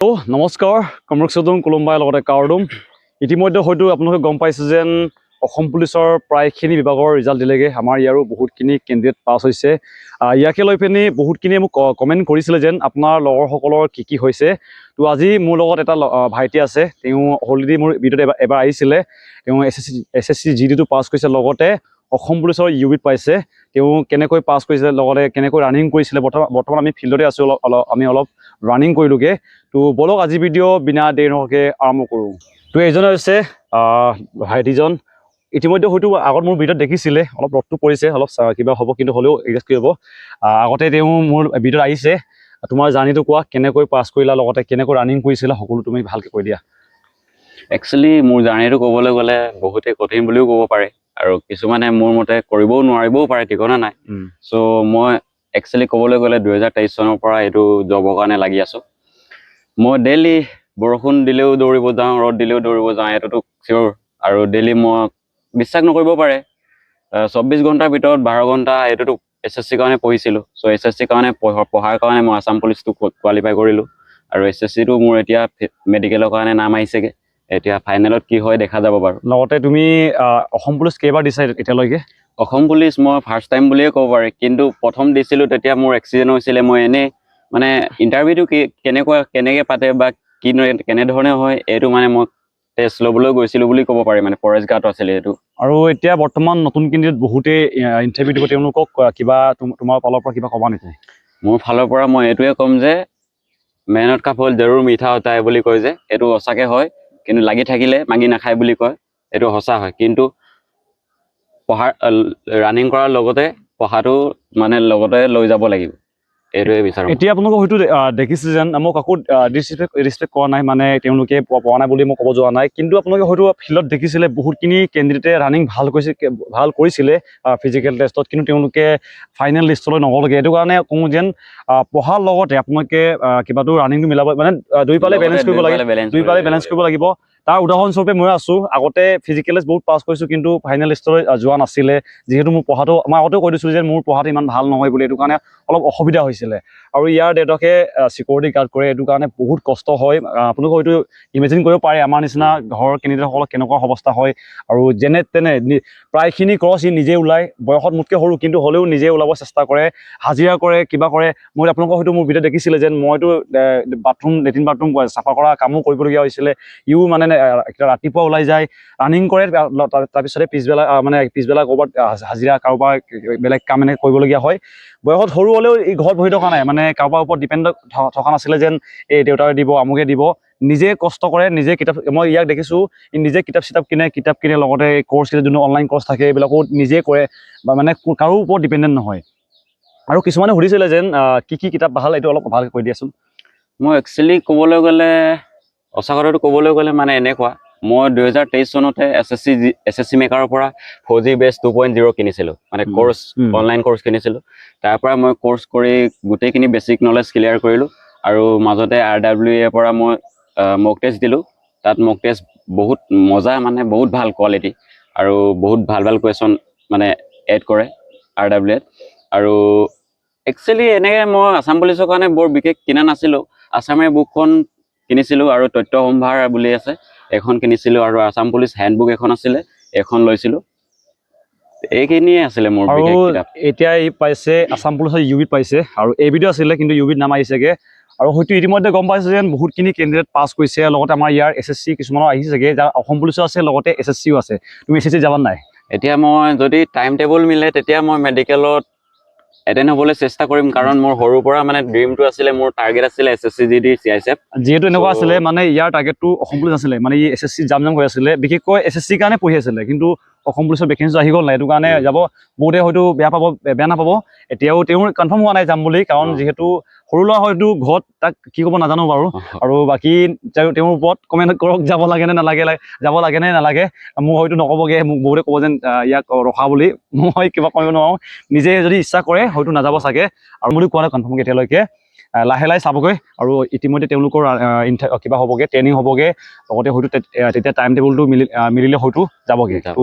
নমস্কাৰ কমৰকচদম কোলম্বাই লগতে কাৰ্ডুম ইতিমধ্যে হয়তো আপোনালোকে গম পাইছে যেন অসম পুলিচৰ প্ৰায়খিনি বিভাগৰ ৰিজাল্ট দিলেগে আমাৰ ইয়াৰো বহুতখিনি কেণ্ডিডেট পাছ হৈছে ইয়াকে লৈ পিনি বহুতখিনিয়ে মোক কমেণ্ট কৰিছিলে যেন আপোনাৰ লগৰসকলৰ কি হৈছে তো আজি মোৰ লগত এটা ভাইটি আছে তেওঁ অলৰেডি মোৰ ভিডিঅ'ত এবাৰ আহিছিলে তেওঁ এছ এছ চি জিডিটো পাছ কৰিছে লগতে অসম পুলিচৰ ইউবিত পাইছে তেওঁ কেনেকৈ পাছ কৰিছিলে লগতে কেনেকৈ ৰানিং কৰিছিলে বৰ্তমান আমি ফিল্ডতে আছোঁ আমি অলপ ৰানিং কৰিলোঁগৈ তো বলক আজি ভিডিঅ' বিনা দেৰি নোহোৱাকৈ আৰম্ভ কৰোঁ তো এইজনে হৈছে ভাইটিজন ইতিমধ্যে হয়তো আগত মোৰ ভিডিঅ'ত দেখিছিলে অলপ ৰ'দটো পৰিছে অলপ কিবা হ'ব কিন্তু হ'লেও এডজাষ্ট কৰিব আগতে তেওঁ মোৰ ভিডিঅ'ত আহিছে তোমাৰ জাৰ্ণিটো কোৱা কেনেকৈ পাছ কৰিলা লগতে কেনেকৈ ৰানিং কৰিছিলা সকলো তুমি ভালকৈ কৈ দিয়া একচুৱেলি মোৰ জাৰ্ণিটো ক'বলৈ গ'লে বহুতেই কঠিন বুলিও ক'ব পাৰে আৰু কিছুমানে মোৰ মতে কৰিবও নোৱাৰিবও পাৰে ঠিকনা নাই চ' মই একচুৱেলি ক'বলৈ গ'লে 2023 চনৰ পৰা এইটো জবৰ কাৰণে লাগি আছোঁ মই ডেইলি বৰষুণ দিলেও দৌৰিব যাওঁ ৰ'দ দিলেও দৌৰিব যাওঁ এইটোতো চিয়'ৰ আৰু ডেইলি মই বিশ্বাস নকৰিব পাৰে 24 ঘণ্টাৰ ভিতৰত 12 ঘণ্টা এইটোতো SSC কাৰণে পঢ়িছিলোঁ চ' SSC কাৰণে পঢ়াৰ কাৰণে মই আছাম পুলিচটো কোৱালিফাই কৰিলোঁ আৰু SSCটো মোৰ এতিয়া মেডিকেলৰ কাৰণে নাম আহিছেগৈ এতিয়া ফাইনেলত কি হয় দেখা যাব বাৰু লগতে তুমি অসম পুলিচ কেইবাৰ দিছা এতিয়ালৈকে অসম পুলিচ মই ফাৰ্ষ্ট টাইম বুলিয়ে ক'ব পাৰি কিন্তু প্ৰথম দিছিলোঁ তেতিয়া মোৰ এক্সিডেণ্ট হৈছিলে মই এনেই মানে ইণ্টাৰভিউটো কেনেকৈ পাতে বা কেনেধৰণে হয় এইটো মানে মই টেষ্ট ল'বলৈ গৈছিলোঁ বুলি ক'ব পাৰি মানে ফৰেষ্ট গাৰ্ড আছিলে এইটো আৰু এতিয়া বৰ্তমান নতুন কেণ্ডিডেট বহুতেই ইণ্টাৰভিউ দিব তেওঁলোকক কিবা তোমাৰ ফালৰ পৰা কিবা ক'বা নেকি মোৰ ফালৰ পৰা মই এইটোৱে ক'ম যে মেহনত কা ফল জৰুৰ মিঠা হোতা হে বুলি কয় যে এইটো সঁচাকৈ হয় কিন্তু লাগি থাকিলে মাগি নাখায় বুলি কয় এইটো সঁচা হয় কিন্তু ৰানিং কৰাৰ লগতে পঢ়াটো মানে লগতে লৈ যাব লাগিব এইটোৱে বিচাৰোঁ এতিয়া আপোনালোকে হয়তো দেখিছে যেন মোক আকৌ ডিছৰেচপেক্ট কৰা নাই মানে তেওঁলোকে পোৱা নাই বুলি মই ক'ব যোৱা নাই কিন্তু আপোনালোকে হয়তো ফিল্ডত দেখিছিলে বহুতখিনি কেণ্ডিডেটে ৰানিং ভাল কৰিছিলে ফিজিকেল টেষ্টত কিন্তু তেওঁলোকে ফাইনেল লিষ্টলৈ নগ'লগৈ এইটো কাৰণে কওঁ যেন পঢ়াৰ লগতে আপোনালোকে কিবাটো ৰানিংটো মিলাব মানে দুইফালে বেলেঞ্চ কৰিব লাগিব তাৰ উদাহৰণস্বৰূপে মই আছোঁ আগতে ফিজিকেল টেষ্ট বহুত পাছ কৰিছোঁ কিন্তু ফাইনেল লিষ্টলৈ যোৱা নাছিলে যিহেতু মোৰ পঢ়াটো মই আগতেও কৈ দিছিলোঁ যে মোৰ পঢ়াটো ইমান ভাল নহয় বুলি এইটো কাৰণে অলপ অসুবিধা হৈছিলে আৰু ইয়াৰ দেউতাকে চিকিউৰিটি গাৰ্ড কৰে এইটো কাৰণে বহুত কষ্ট হয় আপোনালোকে হয়তো ইমেজিন কৰিব পাৰে আমাৰ নিচিনা ঘৰৰ কেণ্ডিডেটসকলৰ কেনেকুৱা অৱস্থা হয় আৰু যেনে তেনে প্ৰায়খিনি খৰচ নিজে ওলায় বয়সত মোতকৈ সৰু কিন্তু হ'লেও নিজে ওলাব চেষ্টা কৰে হাজিৰা কৰে কিবা কৰে মই আপোনালোকক হয়তো মোৰ ভিডিঅ' দেখিছিলে যেন মইতো লেট্ৰিন বাথৰুম চাফা কৰা কামো কৰিবলগীয়া হৈছিলে ইও মানে ৰাতিপুৱা ওলাই যায় ৰানিং কৰে তাৰপিছতে পিছবেলা ক'ৰবাত হাজিৰা কাৰোবাৰ বেলেগ কাম এনেকৈ কৰিবলগীয়া হয় বয়সত সৰু হ'লেও এই ঘৰত বহি থকা নাই মানে কাৰোবাৰ ওপৰত ডিপেণ্ড থকা নাছিলে যেন এই দেউতাই দিব আমুকে দিব নিজে কষ্ট কৰে নিজে কিতাপ মই ইয়াক দেখিছোঁ নিজে কিতাপ কিনে লগতে কোৰ্চ যোনটো অনলাইন কোৰ্চ থাকে এইবিলাকো নিজে কৰে বা মানে কাৰো ওপৰত ডিপেণ্ডেণ্ট নহয় আৰু কিছুমানে সুধিছিলে যেন কি কিতাপ ভাল এইটো অলপ ভালকৈ কৈ দিয়াচোন মই একচুৱেলি ক'বলৈ গ'লে সঁচা কথাটো ক'বলৈ গ'লে মানে এনেকুৱা মই 2023 চনতে SSC মেকাৰৰ পৰা 4G বেছ 2.0 কিনিছিলোঁ মানে কোৰ্চ অনলাইন কোৰ্চ কিনিছিলোঁ তাৰ পৰা মই কোৰ্চ কৰি গোটেইখিনি বেছিক নলেজ ক্লিয়াৰ কৰিলোঁ আৰু মাজতে RWA পৰা মই মক টেষ্ট দিলোঁ তাত মক টেষ্ট বহুত মজা মানে বহুত ভাল কোৱালিটি আৰু বহুত ভাল কুৱেশ্যন মানে এড কৰে RWAত আৰু একচুৱেলি এনেকৈ মই আছাম পুলিচৰ কাৰণে বৰ বিশেষ কিনা নাছিলোঁ আছামীৰ বুকখন কিনিছিলোঁ আৰু তথ্য সম্ভাৰ বুলি আছে এখন কিনিছিলোঁ আৰু আছাম পুলিচ হেণ্ডবুক এখন আছিলে এখন লৈছিলোঁ এইখিনিয়ে আছিলে মোৰ বিশেষ কিতাপ এতিয়া ই পাইছে আছাম পুলিচৰ ইউবিত পাইছে আৰু এইবিধো আছিলে কিন্তু ইউবিত নাম আহিছেগৈ আৰু হয়তো ইতিমধ্যে গম পাইছে যেন বহুতখিনি কেণ্ডিডেট পাছ কৰিছে লগতে আমাৰ ইয়াৰ SSC কিছুমানৰ আহিছেগৈ যাৰ অসম পুলিচো আছে লগতে SSCও আছে তুমি SSC যাবা নাই এতিয়া মই যদি টাইম টেবুল মিলে তেতিয়া মই মেডিকেলত এটেণ্ড হ'বলৈ চেষ্টা কৰিম কাৰণ মোৰ সৰুৰ পৰা মানে ড্ৰিমটো আছিলে মোৰ টাৰ্গেট আছিলে SSC GD CISF যিহেতু এনেকুৱা আছিলে মানে ইয়াৰ টাৰ্গেটটো অসম পুলিচ আছিলে মানে ই SSC জাম হৈ আছিলে বিশেষকৈ SSC কাৰণে পঢ়ি আছিলে কিন্তু অসম পুলিচৰ ভেকেঞ্চি আহি গ'ল নাই এইটো কাৰণে যাব বহুতে হয়তো বেয়া নাপাব এতিয়াও তেওঁৰ কনফাৰ্ম হোৱা নাই যাম বুলি কাৰণ যিহেতু সৰু ল'ৰা হয়তো ঘৰত তাক কি ক'ব নাজানো বাৰু আৰু বাকী তেওঁৰ ওপৰত কমেণ্ট কৰক যাব লাগে নে নালাগে মোক হয়তো নক'বগৈ মোক বহুতে ক'ব যেন ইয়াক ৰখা বুলি মই কিবা কৰিব নোৱাৰোঁ নিজে যদি ইচ্ছা কৰে হয়তো নাযাব চাগে আৰু বুলি কোৱা নাই কনফাৰ্মকৈ এতিয়ালৈকে লাহে চাবগৈ আৰু ইতিমধ্যে তেওঁলোকৰ কিবা হ'বগৈ ট্ৰেইনিং হ'বগৈ লগতে হয়তো তেতিয়া টাইম টেবুলটো মিলিলে হয়তো যাবগৈ